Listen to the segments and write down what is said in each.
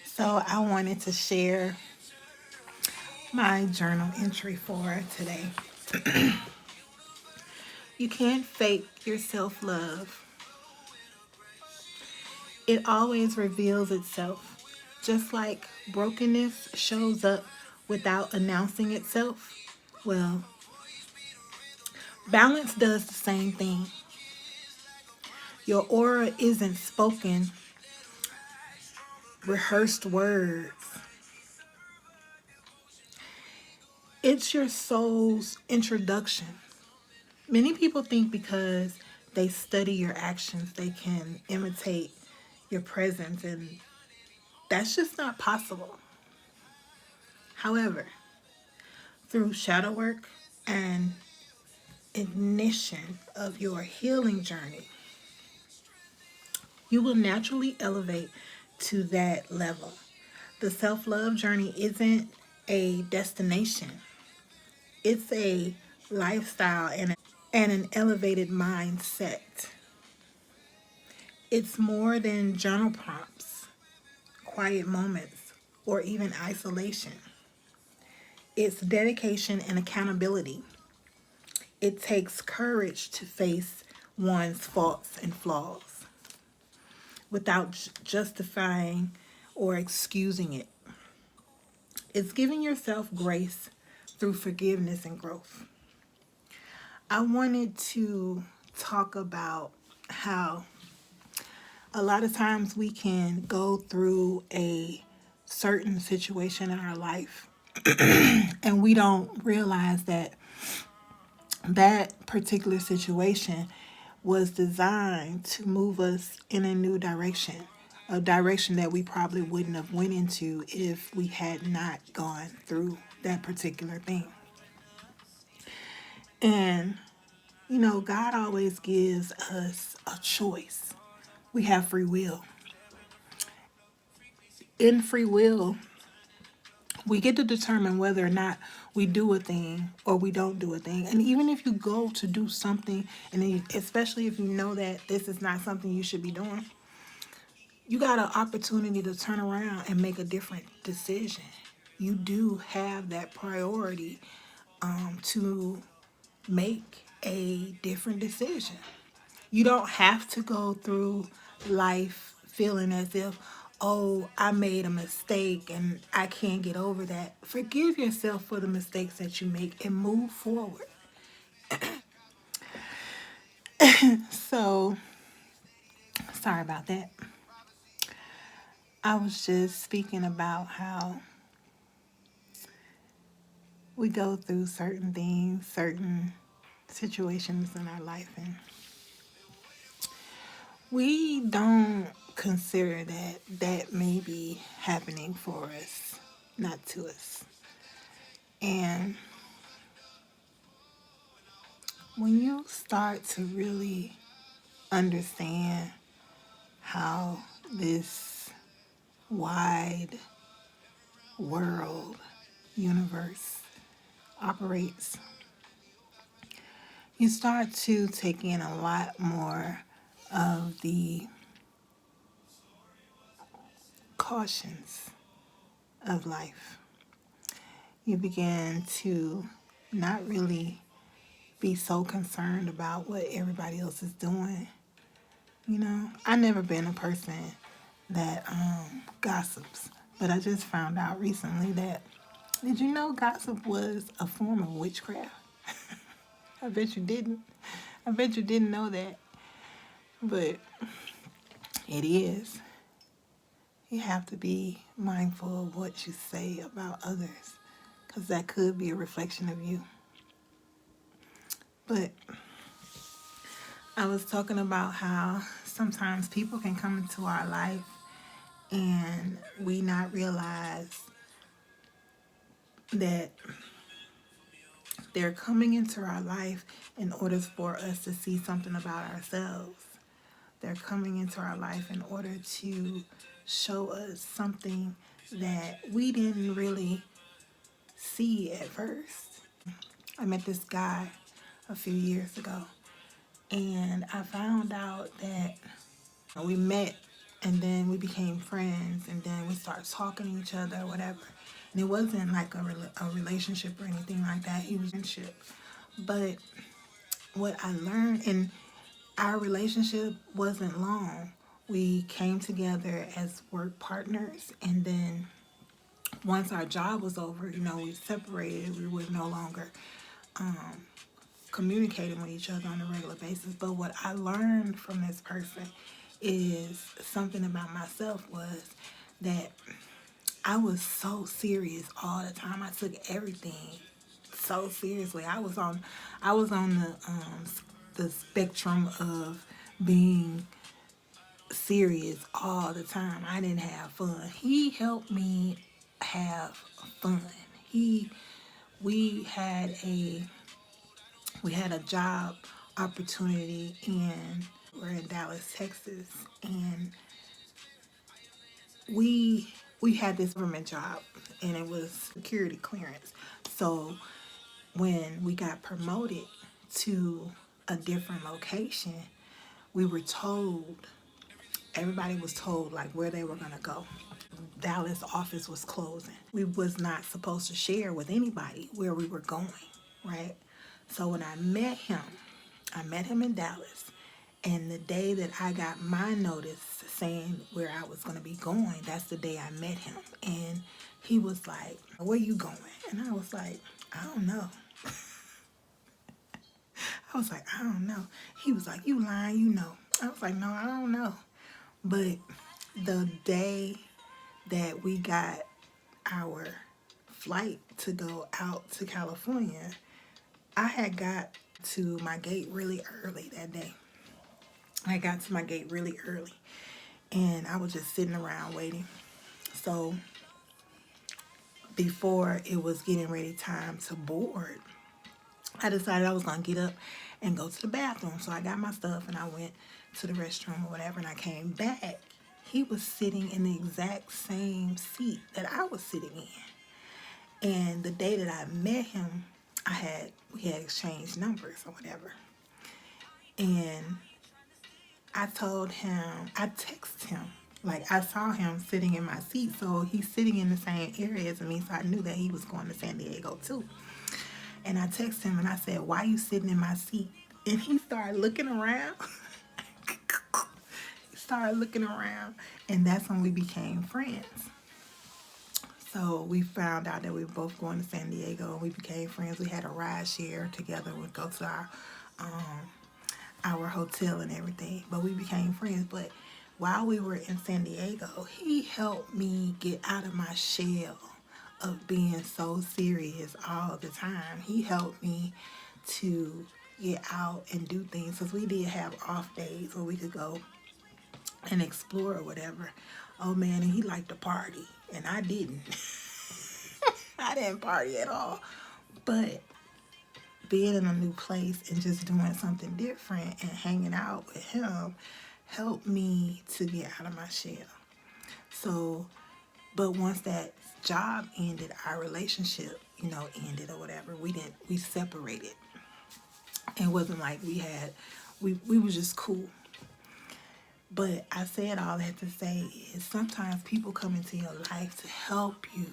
So I wanted to share my journal entry for today. You can't fake your self love, it always reveals itself. Just like brokenness shows up without announcing itself, well, balance does the same thing. Your aura isn't spoken, rehearsed words, it's your soul's introduction. Many people think because they study your actions, they can imitate your presence, and that's just not possible. However, through shadow work and ignition of your healing journey, you will naturally elevate to that level. The self love journey isn't a destination, it's a lifestyle and an elevated mindset. It's more than journal prompts, quiet moments, or even isolation. It's dedication and accountability. It takes courage to face one's faults and flaws without justifying or excusing it. It's giving yourself grace through forgiveness and growth. I wanted to talk about how a lot of times we can go through a certain situation in our life and we don't realize that that particular situation was designed to move us in a new direction, a direction that we probably wouldn't have went into if we had not gone through that particular thing. And God always gives us a choice. We have free will. In free will, we get to determine whether or not we do a thing or we don't do a thing. And even if you go to do something, and then especially if you know that this is not something you should be doing, you got an opportunity to turn around and make a different decision. You do have that priority to make a different decision. You don't have to go through life feeling as if, oh, I made a mistake and I can't get over that. Forgive yourself for the mistakes that you make and move forward. So, sorry about that. I was just speaking about how we go through certain things, certain situations in our life, and we don't consider that that may be happening for us, not to us. And when you start to really understand how this wide world, universe operates, you start to take in a lot more of the cautions of life. You begin to not really be so concerned about what everybody else is doing. I never been a person that gossips, but I just found out recently that, did you know gossip was a form of witchcraft? I bet you didn't. I bet you didn't know that, but it is. You have to be mindful of what you say about others, because that could be a reflection of you. But I was talking about how sometimes people can come into our life and we not realize that they're coming into our life in order for us to see something about ourselves. They're coming into our life in order to show us something that we didn't really see at first. I met this guy a few years ago, And I found out that we met and then we became friends and then we started talking to each other or whatever. And it wasn't like a relationship or anything like that. He was in a relationship. But what I learned, and our relationship wasn't long. We came together as work partners, and then once our job was over, we separated. We were no longer communicating with each other on a regular basis. But what I learned from this person is something about myself was that I was so serious all the time. I took everything so seriously. I was on the spectrum of being serious all the time. I didn't have fun. He helped me have fun. He we had a we had a job opportunity and we're in Dallas, Texas, and we had this government job and it was security clearance. So when we got promoted to a different location, we were told, everybody was told like where they were gonna go. Dallas office was closing. We was not supposed to share with anybody where we were going, right? So when I met him in Dallas. And the day that I got my notice saying where I was going to be going, that's the day I met him. And he was like, "Where you going?" And I was like, "I don't know." I was like, "I don't know." He was like, "You lying, you know." I was like, "No, I don't know." But the day that we got our flight to go out to California, I had got to my gate really early that day. I got to my gate really early and I was just sitting around waiting. So before it was getting ready time to board, I decided I was going to get up and go to the bathroom. So I got my stuff and I went to the restroom or whatever and I came back. He was sitting in the exact same seat that I was sitting in. And the day that I met him, we had exchanged numbers or whatever. And I told him, I texted him. Like I saw him sitting in my seat, so he's sitting in the same area as me, so I knew that he was going to San Diego too. And I texted him and I said, "Why you sitting in my seat?" And he started looking around. He started looking around, and that's when we became friends. So we found out that we were both going to San Diego, and we became friends. We had a ride share together. We'd go to our hotel and everything, but we became friends. But while we were in San Diego, he helped me get out of my shell of being so serious all the time. He helped me to get out and do things because we did have off days where we could go and explore or whatever. Oh man, and he liked to party, and I didn't. I didn't party at all. But being in a new place and just doing something different and hanging out with him helped me to get out of my shell. So, but once that job ended, our relationship, ended or whatever, we separated. It wasn't like we was just cool. But I said all that to say is sometimes people come into your life to help you.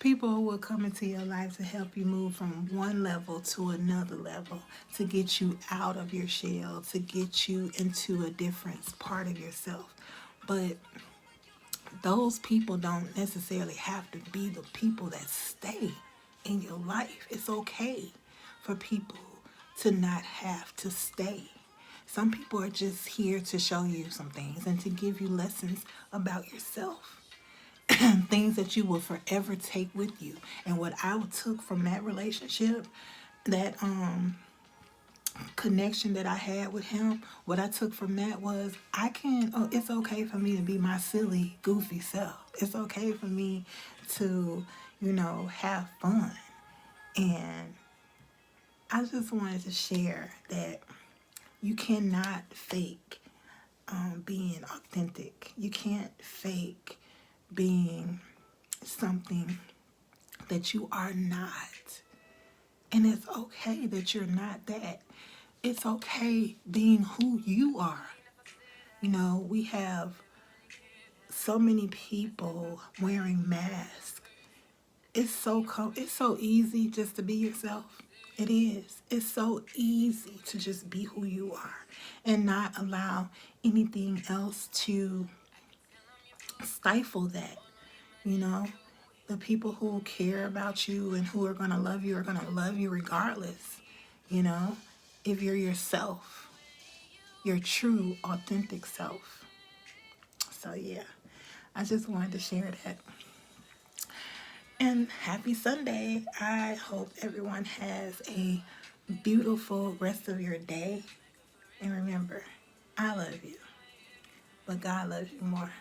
People will come into your life to help you move from one level to another level, to get you out of your shell, to get you into a different part of yourself. But those people don't necessarily have to be the people that stay in your life. It's okay for people to not have to stay. Some people are just here to show you some things and to give you lessons about yourself. Things that you will forever take with you. And what I took from that relationship, that connection that I had with him, what I took from that was it's okay for me to be my silly, goofy self. It's okay for me to, have fun. And I just wanted to share that you cannot fake being authentic. You can't fake being something that you are not. And it's okay that you're not that. It's okay being who you are. You know, we have so many people wearing masks. It's so easy just to be yourself. It is. It's so easy to just be who you are and not allow anything else to stifle that. You know, the people who care about you and who are going to love you are going to love you regardless. You know, if you're yourself, your true, authentic self. So, yeah, I just wanted to share that. And happy Sunday. I hope everyone has a beautiful rest of your day. And remember, I love you, but God loves you more.